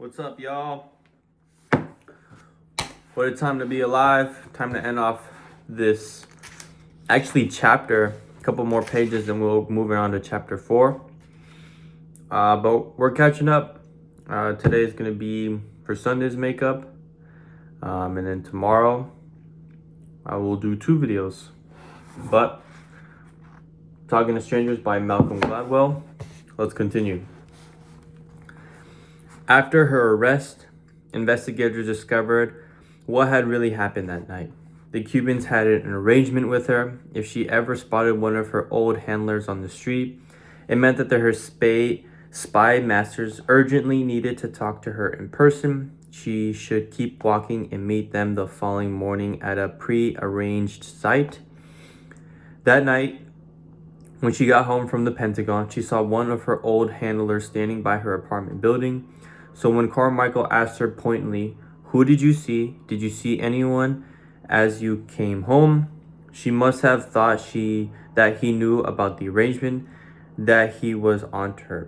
What's up, y'all? What a time to be alive. Time to end off this chapter. A couple more pages and we'll move on to chapter 4. But we're catching up. Today is going to be for Sunday's makeup. And then tomorrow I will do 2 videos. But Talking to Strangers by Malcolm Gladwell. Let's continue. After her arrest, investigators discovered what had really happened that night. The Cubans had an arrangement with her. If she ever spotted one of her old handlers on the street, it meant that her spy masters urgently needed to talk to her in person. She should keep walking and meet them the following morning at a pre-arranged site. That night, when she got home from the Pentagon, she saw one of her old handlers standing by her apartment building. So when Carmichael asked her pointedly, "Who did you see? Did you see anyone as you came home?" She must have thought that he knew about the arrangement, that he was onto her.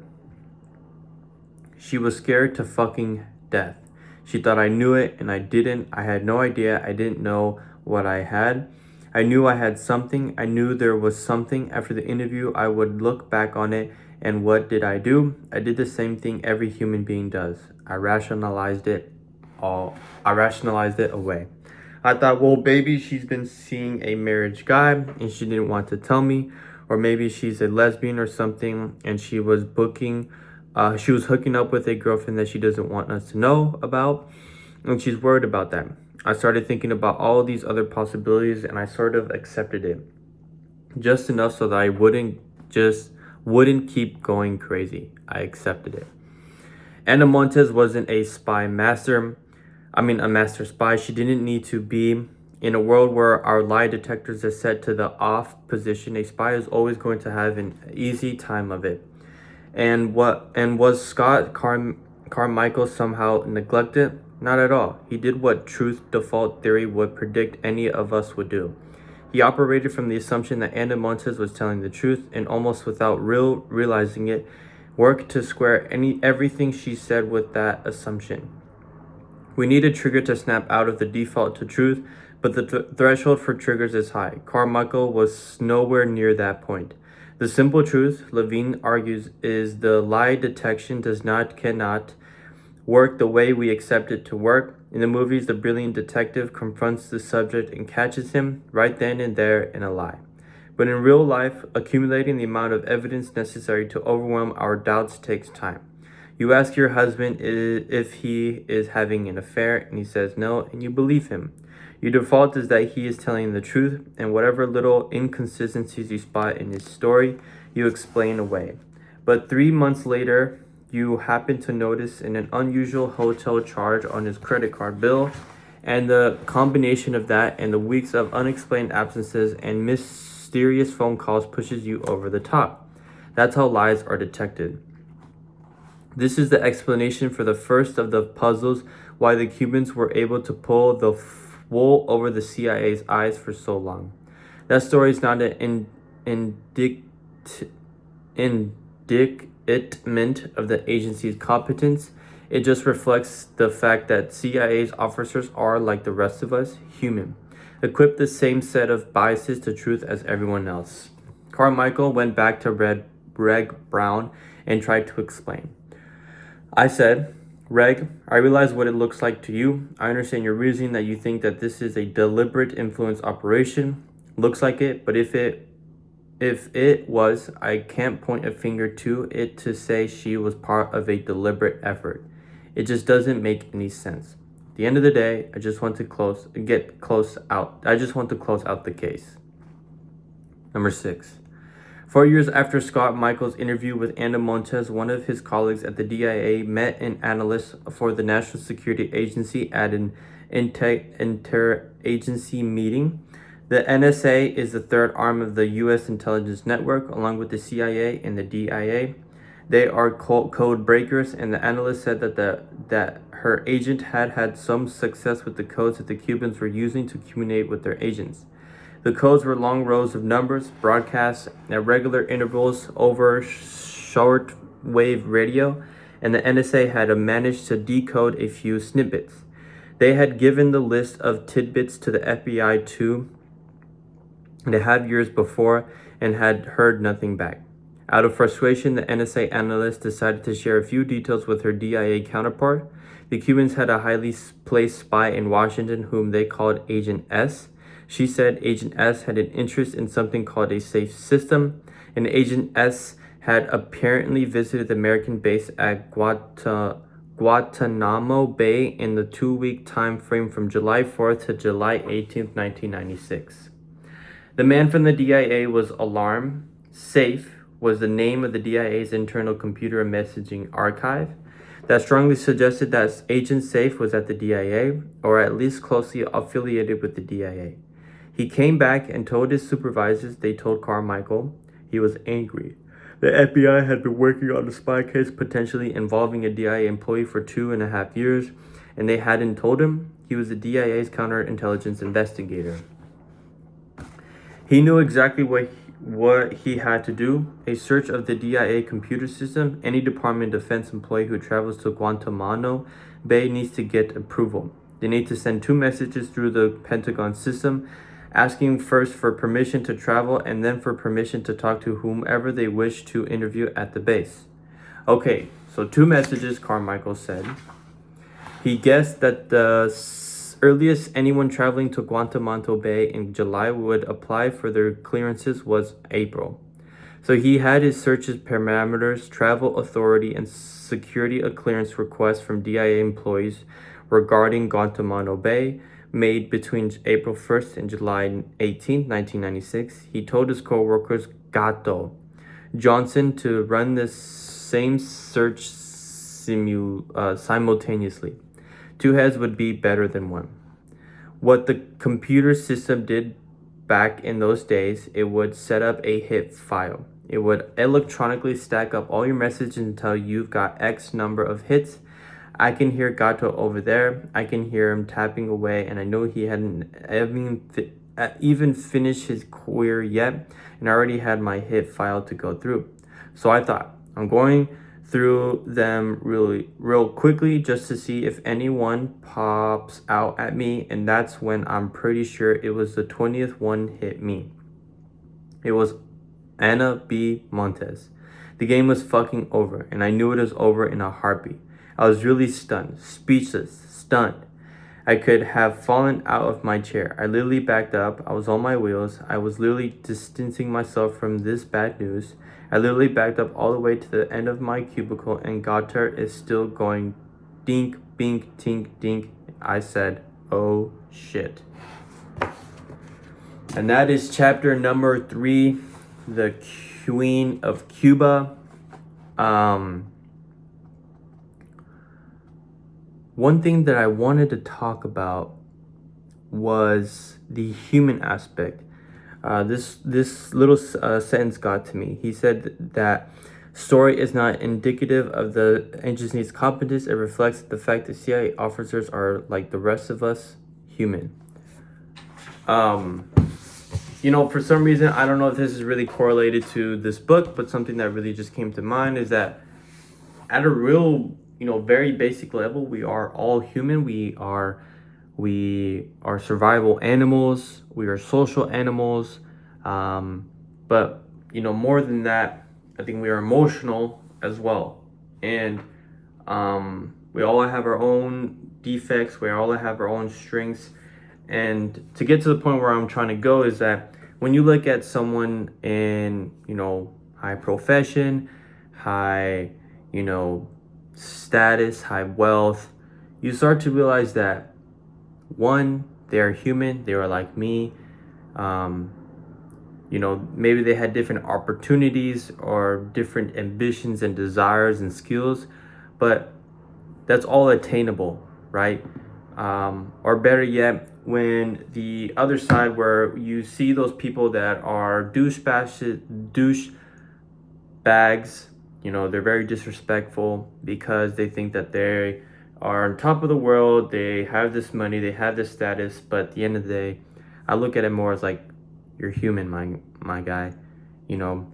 She was scared to fucking death. She thought I knew it and I didn't. I had no idea. I didn't know what I had. I knew I had something. I knew there was something. After the interview, I would look back on it. And what did I do? I did the same thing every human being does. I rationalized it away. I thought, well, maybe she's been seeing a marriage guy and she didn't want to tell me. Or maybe she's a lesbian or something and she was hooking up with a girlfriend that she doesn't want us to know about. And she's worried about that. I started thinking about all these other possibilities and I sort of accepted it. Just enough so that I wouldn't keep going crazy. I accepted it. Ana Montes wasn't a master spy. She didn't need to be. In a world where our lie detectors are set to the off position, a spy is always going to have an easy time of it. And was Scott Carmichael somehow neglected? Not at all. He did what truth default theory would predict any of us would do. He operated from the assumption that Ana Montes was telling the truth, and almost without realizing it, worked to square everything she said with that assumption. We need a trigger to snap out of the default to truth, but the threshold for triggers is high. Carmichael was nowhere near that point. The simple truth, Levine argues, is the lie detection cannot work the way we accept it to work. In the movies, the brilliant detective confronts the subject and catches him right then and there in a lie. But in real life, accumulating the amount of evidence necessary to overwhelm our doubts takes time. You ask your husband if he is having an affair, and he says no, and you believe him. Your default is that he is telling the truth, and whatever little inconsistencies you spot in his story, you explain away. But 3 months later, you happen to notice an unusual hotel charge on his credit card bill, and the combination of that and the weeks of unexplained absences and mysterious phone calls pushes you over the top. That's how lies are detected. This is the explanation for the first of the puzzles why the Cubans were able to pull the wool over the CIA's eyes for so long. That story is not an indictment of the agency's competence. It just reflects the fact that CIA's officers are, like the rest of us, human, equipped the same set of biases to truth as everyone else. Carmichael went back to Reg Brown and tried to explain. I said, "Reg, I realize what it looks like to you. I understand your reasoning that you think that this is a deliberate influence operation. Looks like it, but if it was, I can't point a finger to it to say she was part of a deliberate effort. It just doesn't make any sense. At the end of the day, I just want to close out the case." Number 6. 4 years after Scott Michael's interview with Ana Montes, one of his colleagues at the DIA met an analyst for the National Security Agency at an interagency meeting. The NSA is the third arm of the U.S. intelligence network, along with the CIA and the DIA. They are code breakers, and the analyst said that her agent had some success with the codes that the Cubans were using to communicate with their agents. The codes were long rows of numbers, broadcast at regular intervals over shortwave radio, and the NSA had managed to decode a few snippets. They had given the list of tidbits to the FBI 2.5 years before and had heard nothing back. Out of frustration, the NSA analyst decided to share a few details with her DIA counterpart. The Cubans had a highly placed spy in Washington whom they called Agent S. She said Agent S had an interest in something called a safe system, and Agent S had apparently visited the American base at Guantanamo Bay in the 2-week time frame from July 4th to July 18th, 1996. The man from the DIA was alarmed. Safe was the name of the DIA's internal computer and messaging archive that strongly suggested that Agent Safe was at the DIA, or at least closely affiliated with the DIA. He came back and told his supervisors. They told Carmichael he was angry. The FBI had been working on a spy case potentially involving a DIA employee for 2.5 years, and they hadn't told him. He was the DIA's counterintelligence investigator. He knew exactly what he had to do: a search of the DIA computer system. Any Department of Defense employee who travels to Guantanamo Bay needs to get approval. They need to send 2 messages through the Pentagon system, asking first for permission to travel and then for permission to talk to whomever they wish to interview at the base. Okay, so 2 messages, Carmichael said. He guessed that the earliest anyone traveling to Guantanamo Bay in July would apply for their clearances was April. So he had his searches parameters, travel authority, and security clearance requests from DIA employees regarding Guantanamo Bay made between April 1st and July 18th, 1996. He told his co-workers Gato Johnson to run this same search simultaneously. 2 heads would be better than 1. What the computer system did back in those days, it would set up a hit file. It would electronically stack up all your messages until you've got X number of hits. I can hear Gato over there. I can hear him tapping away, and I know he hadn't even finished his query yet, and I already had my hit file to go through. So I thought, I'm going through them real quickly just to see if anyone pops out at me, and that's when I'm pretty sure it was the 20th one hit me. It was Ana B. Montes. The game was fucking over, and I knew it was over in a heartbeat. I was really stunned, speechless, stunned. I could have fallen out of my chair. I literally backed up. I was on my wheels. I was literally distancing myself from this bad news. I literally backed up all the way to the end of my cubicle, and Gotter is still going dink, bink, tink, dink. I said, oh shit. And that is chapter number 3, the Queen of Cuba. One thing that I wanted to talk about was the human aspect. This little sentence got to me. He said that story is not indicative of the agency's competence. It reflects the fact that CIA officers are like the rest of us, human. For some reason, I don't know if this is really correlated to this book, but something that really just came to mind is that at a real, very basic level, we are all human. We are survival animals. We are social animals. But more than that, I think we are emotional as well. And we all have our own defects. We all have our own strengths. And to get to the point where I'm trying to go is that when you look at someone in, high profession, high, status, high wealth, you start to realize that, one, they are human. They are like me. Maybe they had different opportunities or different ambitions and desires and skills, but that's all attainable, right? Or better yet, when the other side, where you see those people that are douchebags, they're very disrespectful because they think that they are on top of the world, they have this money, they have this status, but at the end of the day, I look at it more as like, you're human, my guy. Don't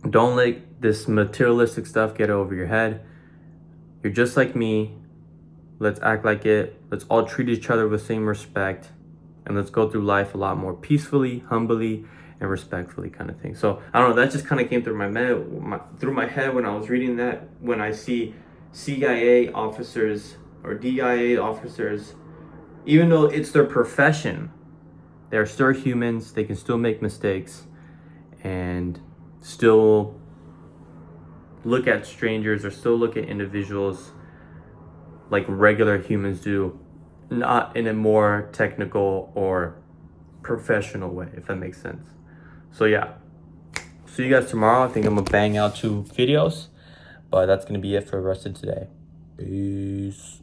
let this materialistic stuff get over your head. You're just like me. Let's act like it. Let's all treat each other with the same respect. And let's go through life a lot more peacefully, humbly, and respectfully, kind of thing. So I don't know, that just kind of came through through my head when I was reading that, when I see CIA officers or DIA officers, even though it's their profession, they're still humans. They can still make mistakes and still look at strangers or still look at individuals like regular humans do, not in a more technical or professional way, if that makes sense. So yeah, see you guys tomorrow. I think I'm gonna bang out 2 videos, but that's gonna be it for the rest of today. Peace.